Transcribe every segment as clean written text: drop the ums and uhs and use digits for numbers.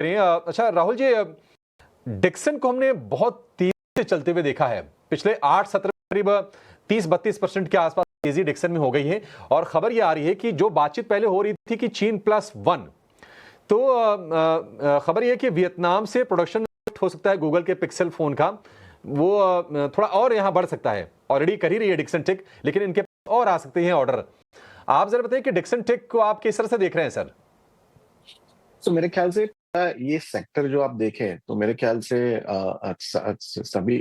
करें। अच्छा राहुल जी, डिक्सन को हमने बहुत तेजी से चलते हुए देखा है। पिछले 8-17 करीब 30-32% के आसपास तेजी डिक्सन में हो गई है और खबर ये आ रही है कि जो बातचीत पहले हो रही थी कि चीन +1, तो खबर ये है कि वियतनाम से प्रोडक्शन हो सकता है गूगल के पिक्सल फोन का, वो थोड़ा और यहां बढ़ सकता है। ऑलरेडी कर ही रही है डिक्सन टेक, लेकिन इनके और आ सकते हैं ऑर्डर। आप जरा बताइए कि डिक्सन टेक को आप किस तरह से देख रहे हैं सर? तो मेरे ख्याल से ये सेक्टर जो आप देखें तो मेरे ख्याल से सभी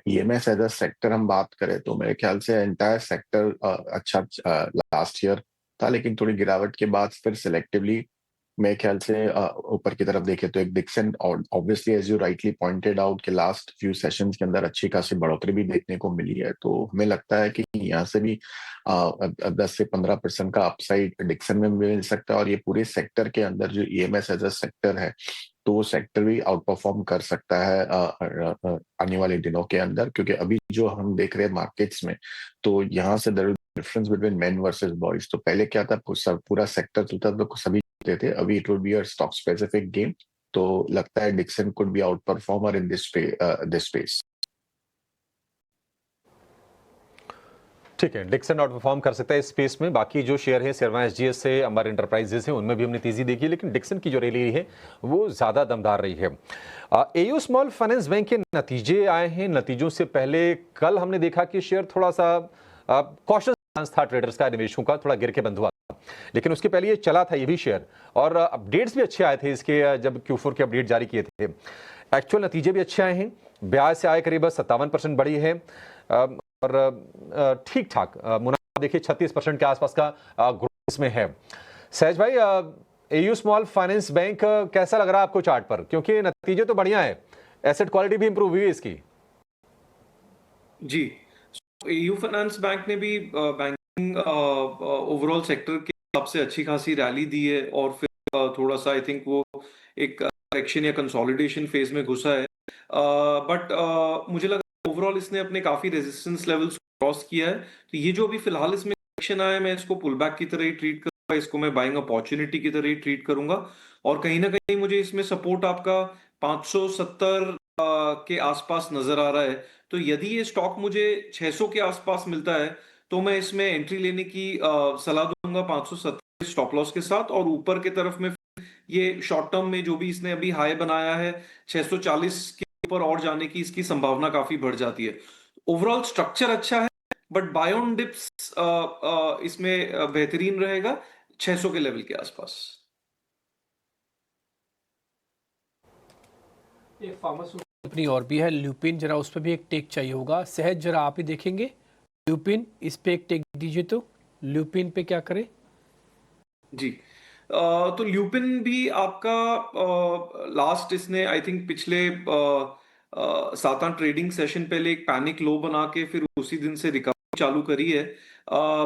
ईएमएस एज अ सेक्टर हम बात करें तो मेरे ख्याल से एंटायर सेक्टर अच्छा लास्ट ईयर था, लेकिन थोड़ी गिरावट के बाद फिर सिलेक्टिवली मेरे ख्याल से ऊपर की तरफ देखें तो एक डिक्सन, और obviously as you rightly pointed out के लास्ट फ्यू सेशंस के अंदर अच्छी खासी बढ़ोतरी भी देखने को मिली है। तो हमें लगता है कि यहाँ से भी 10 से 15% का अपसाइड डिक्सन में मिल सकता है, और ये पूरे सेक्टर के अंदर जो ईएमएस एज अ सेक्टर है तो वो सेक्टर भी आउट परफॉर्म कर सकता है आने वाले दिनों के अंदर, क्योंकि अभी जो हम देख रहे हैं मार्केट्स में तो यहाँ से difference between main versus boys. तो पहले क्या था, पूरा सेक्टर चलता था तो सभी जीतते थे, अभी it will be a stock specific game. तो लगता है Dixon could be outperformer in this space. ठीक है, डिक्सन आउट परफॉर्म कर सकता है इस स्पेस में। बाकी जो शेयर है शेरवान एसजीएस से, अमर एंटरप्राइजेस है, उनमें भी हमने तेजी देखी है, लेकिन डिक्सन की जो रैली है वो ज्यादा दमदार रही है। एयू स्मॉल फाइनेंस बैंक के नतीजे आए हैं। नतीजों से पहले कल हमने देखा कि शेयर थोड़ा सा कॉशियस था, ट्रेडर्स का, निवेशकों का थोड़ा गिर के बंद हुआ, लेकिन उसके पहले ये चला था ये भी शेयर, और अपडेट्स भी अच्छे आए थे इसके, जब Q4 के अपडेट जारी किए थे। एक्चुअल नतीजे भी अच्छे आए हैं, ब्याज से आय करीब 57% बढ़ी है, और ठीक ठाक मुनाफा देखिए 36% के आसपास का ग्रोथ इसमें है। सहज भाई, एयू स्मॉल फाइनेंस बैंक कैसा लग रहा है आपको चार्ट पर? क्योंकि नतीजे तो बढ़िया है, एसेट क्वालिटी भी इंप्रूव हुई है इसकी। जी, एयू फाइनेंस बैंक ने भी बैंकिंग ओवरऑल सेक्टर के हिसाब से अच्छी खासी रैली दी है, और फिर थोड़ा सा आई थिंक वो एक करेक्शन या कंसोलिडेशन फेज में घुसा है। बट मुझे लगा ओवरऑल इसने अपने काफी रेजिस्टेंस लेवल्स क्रॉस किया है। तो ये जो अभी फिलहाल इसमें करेक्शन आया है, मैं इसको पुल बैक की तरह ही ट्रीट करूंगा, इसको मैं बाइंग अपॉर्चुनिटी की तरह ही ट्रीट करूंगा। और कहीं ना कहीं मुझे इसमें सपोर्ट आपका 570 के आसपास नजर आ रहा है। तो यदि ये स्टॉक मुझे 600 के आसपास मिलता है तो मैं इसमें एंट्री लेने की सलाह दूंगा 570 स्टॉप लॉस के साथ, और ऊपर की तरफ में ये शॉर्ट टर्म में जो भी इसने अभी हाई बनाया है 640 के ऊपर और जाने की इसकी संभावना काफी बढ़ जाती है। ओवरऑल स्ट्रक्चर अच्छा है, बट बाय ऑन डिप्स इसमें बेहतरीन रहेगा 600 के लेवल के आसपास। एक फार्मास्यूटिकल कंपनी और भी है ल्यूपिन, जरा उस पर भी एक टेक चाहिए होगा। सहज जरा आप ही देखेंगे ल्यूपिन, इस पे एक टेक दीजिए। तो ल्यूपिन पे क्या करें? जी, तो ल्यूपिन भी आपका लास्ट इसने आई थिंक पिछले 7-8 ट्रेडिंग सेशन पहले एक पैनिक लो बना के फिर उसी दिन से रिकवरी चालू करी है।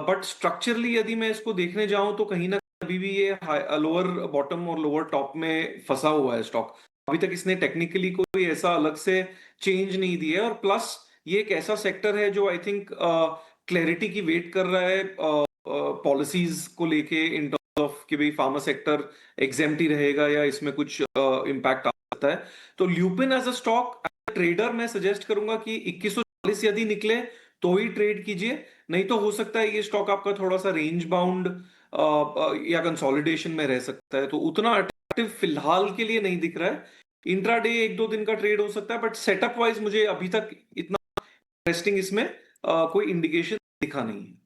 बट स्ट्रक्चरली यदि मैं इसको देखने जाऊं तो कहीं ना अभी भी ये लोअर बॉटम और लोअर टॉप में फंसा हुआ है स्टॉक। अभी तक इसने टेक्निकली कोई ऐसा अलग से चेंज नहीं दिया है, और प्लस ये एक ऐसा सेक्टर है जो आई थिंक क्लैरिटी की वेट कर रहा है पॉलिसीज को लेके, इन ऑफ कि भाई फार्मा सेक्टर एग्जेम्प्ट ही रहेगा या इसमें कुछ इम्पैक्ट आ सकता है। तो Lupin as a stock trader मैं सजेस्ट करूंगा कि 2140 यदि निकले तो ही ट्रेड कीजिए, नहीं तो हो सकता है ये स्टॉक आपका थोड़ा सा रेंज बाउंड या कंसोलिडेशन में रह सकता है। तो उतना अट्रैक्टिव फिलहाल के लिए नहीं दिख रहा है। इंट्राडे 1-2 दिन का ट्रेड हो सकता है, बट सेटअप वाइज मुझे अभी तक इतना इंटरेस्टिंग इसमें कोई इंडिकेशन दिखा नहीं है।